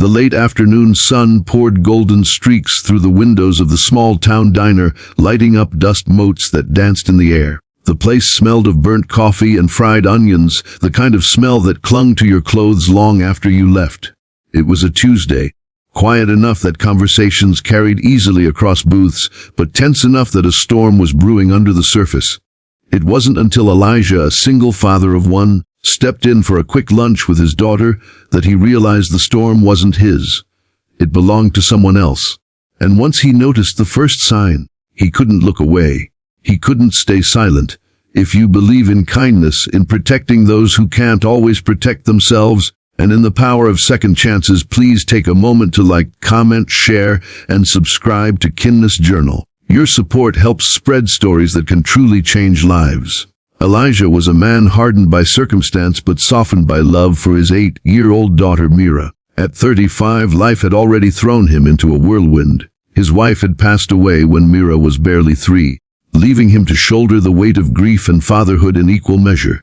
The late afternoon sun poured golden streaks through the windows of the small-town diner, lighting up dust motes that danced in the air. The place smelled of burnt coffee and fried onions, the kind of smell that clung to your clothes long after you left. It was a Tuesday, quiet enough that conversations carried easily across booths, but tense enough that a storm was brewing under the surface. It wasn't until Elijah, a single father of one, stepped in for a quick lunch with his daughter that he realized the storm wasn't his. It belonged to someone else. And once he noticed the first sign, he couldn't look away. He couldn't stay silent. If you believe in kindness, in protecting those who can't always protect themselves, and in the power of second chances, please take a moment to like, comment, share, and subscribe to Kindness Journal. Your support helps spread stories that can truly change lives. Elijah was a man hardened by circumstance but softened by love for his 8-year-old daughter Mira. At 35, life had already thrown him into a whirlwind. His wife had passed away when Mira was barely 3, leaving him to shoulder the weight of grief and fatherhood in equal measure.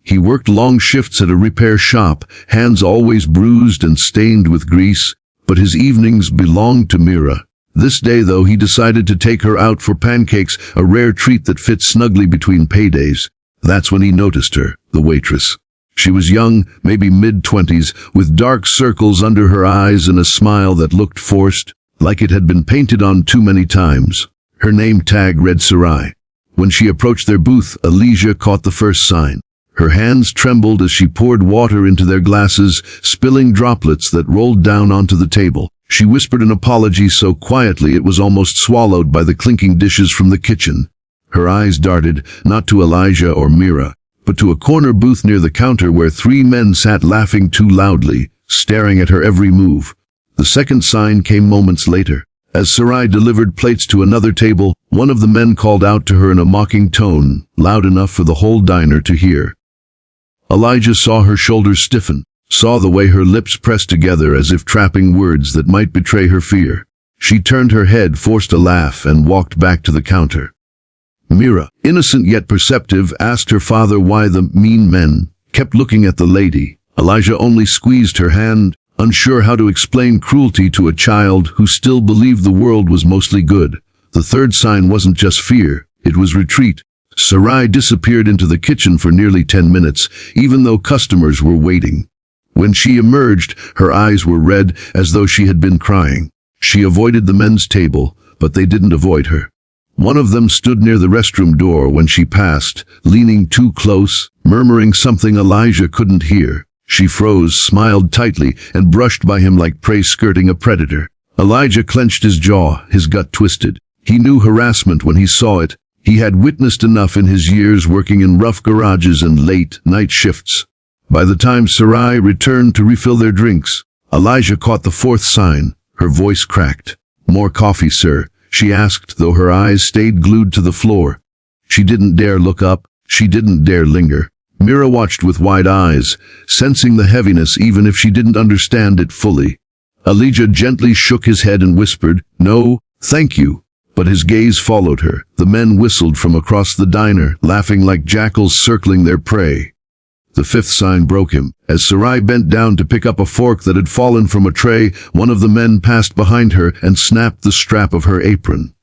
He worked long shifts at a repair shop, hands always bruised and stained with grease, but his evenings belonged to Mira. This day, though, he decided to take her out for pancakes, a rare treat that fit snugly between paydays. That's when he noticed her, the waitress. She was young, maybe mid-20s, with dark circles under her eyes and a smile that looked forced, like it had been painted on too many times. Her name tag read Sarai. When she approached their booth, Elijah caught the first sign. Her hands trembled as she poured water into their glasses, spilling droplets that rolled down onto the table. She whispered an apology so quietly it was almost swallowed by the clinking dishes from the kitchen. Her eyes darted, not to Elijah or Mira, but to a corner booth near the counter where 3 men sat laughing too loudly, staring at her every move. The second sign came moments later. As Sarai delivered plates to another table, one of the men called out to her in a mocking tone, loud enough for the whole diner to hear. Elijah saw her shoulders stiffen, saw the way her lips pressed together as if trapping words that might betray her fear. She turned her head, forced a laugh, and walked back to the counter. Mira, innocent yet perceptive, asked her father why the mean men kept looking at the lady. Elijah only squeezed her hand, unsure how to explain cruelty to a child who still believed the world was mostly good. The third sign wasn't just fear, it was retreat. Sarai disappeared into the kitchen for nearly 10 minutes, even though customers were waiting. When she emerged, her eyes were red, as though she had been crying. She avoided the men's table, but they didn't avoid her. One of them stood near the restroom door when she passed, leaning too close, murmuring something Elijah couldn't hear. She froze, smiled tightly, and brushed by him like prey skirting a predator. Elijah clenched his jaw, his gut twisted. He knew harassment when he saw it. He had witnessed enough in his years working in rough garages and late night shifts. By the time Sarai returned to refill their drinks, Elijah caught the fourth sign. Her voice cracked. "More coffee, sir?" she asked, though her eyes stayed glued to the floor. She didn't dare look up. She didn't dare linger. Mira watched with wide eyes, sensing the heaviness even if she didn't understand it fully. Elijah gently shook his head and whispered, "No, thank you." But his gaze followed her. The men whistled from across the diner, laughing like jackals circling their prey. The fifth sign broke him. As Sarai bent down to pick up a fork that had fallen from a tray, one of the men passed behind her and snapped the strap of her apron.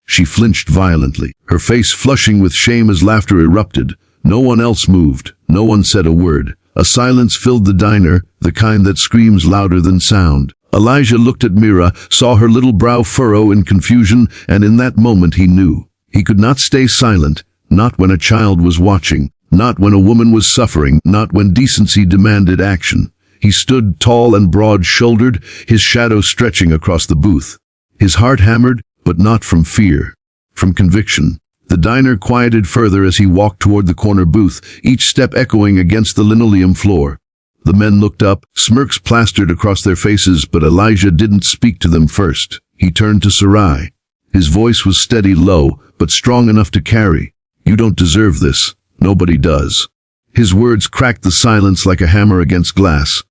She flinched violently, her face flushing with shame as laughter erupted. No one else moved. No one said a word. A silence filled the diner, the kind that screams louder than sound. Elijah looked at Mira, saw her little brow furrow in confusion, and in that moment he knew. He could not stay silent, not when a child was watching, not when a woman was suffering, not when decency demanded action. He stood tall and broad-shouldered, his shadow stretching across the booth. His heart hammered, but not from fear, from conviction. The diner quieted further as he walked toward the corner booth, each step echoing against the linoleum floor. The men looked up, smirks plastered across their faces, but Elijah didn't speak to them first. He turned to Sarai. His voice was steady, low, but strong enough to carry. "You don't deserve this. Nobody does." His words cracked the silence like a hammer against glass.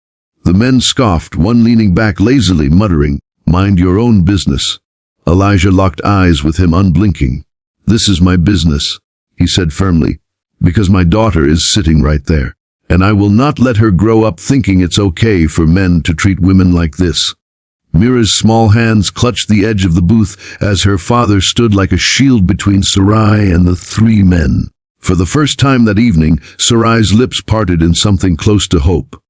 The men scoffed, one leaning back lazily, muttering, "Mind your own business." Elijah locked eyes with him, unblinking. "This is my business," he said firmly, "because my daughter is sitting right there." And I will not let her grow up thinking it's okay for men to treat women like this. Mira's small hands clutched the edge of the booth as her father stood like a shield between Sarai and the three men. For the first time that evening, Sarai's lips parted in something close to hope.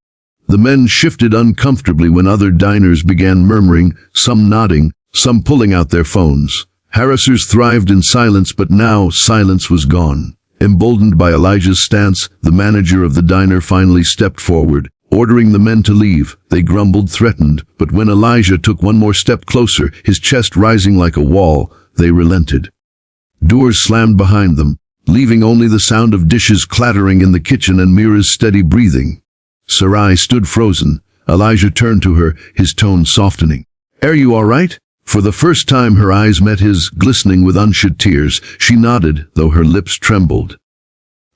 The men shifted uncomfortably when other diners began murmuring, some nodding, some pulling out their phones. Harassers thrived in silence, but now silence was gone. Emboldened by Elijah's stance, the manager of the diner finally stepped forward, ordering the men to leave. They grumbled, threatened, but when Elijah took one more step closer, his chest rising like a wall, they relented. Doors slammed behind them, leaving only the sound of dishes clattering in the kitchen and Mira's steady breathing. Sarai stood frozen. Elijah turned to her, his tone softening. "Are you all right?" For the first time her eyes met his, glistening with unshed tears. She nodded, though her lips trembled.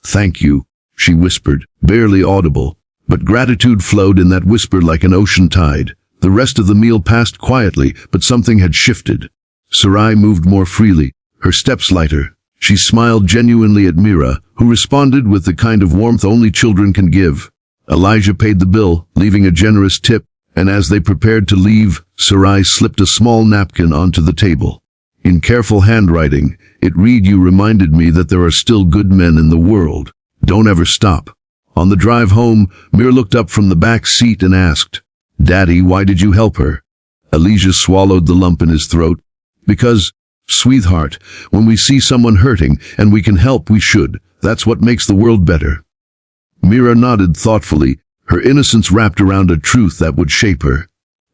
"Thank you," she whispered, barely audible. But gratitude flowed in that whisper like an ocean tide. The rest of the meal passed quietly, but something had shifted. Sarai moved more freely, her steps lighter. She smiled genuinely at Mira, who responded with the kind of warmth only children can give. Elijah paid the bill, leaving a generous tip, and as they prepared to leave, Sarai slipped a small napkin onto the table. In careful handwriting, it read, "You reminded me that there are still good men in the world. Don't ever stop." On the drive home, Mira looked up from the back seat and asked, "Daddy, why did you help her?" Elijah swallowed the lump in his throat. "Because, sweetheart, when we see someone hurting and we can help, we should. That's what makes the world better." Mira nodded thoughtfully, her innocence wrapped around a truth that would shape her.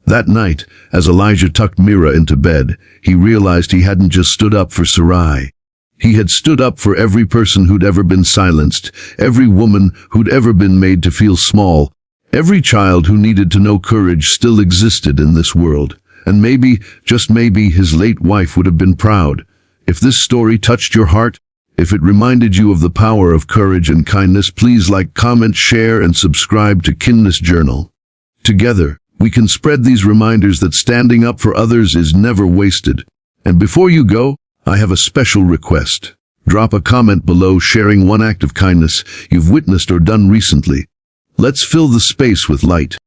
That night, as Elijah tucked Mira into bed, he realized he hadn't just stood up for Sarai. He had stood up for every person who'd ever been silenced, every woman who'd ever been made to feel small, every child who needed to know courage still existed in this world. And maybe, just maybe, his late wife would have been proud. If this story touched your heart, if it reminded you of the power of courage and kindness, please like, comment, share, and subscribe to Kindness Journal. Together, we can spread these reminders that standing up for others is never wasted. And before you go, I have a special request. Drop a comment below sharing one act of kindness you've witnessed or done recently. Let's fill the space with light.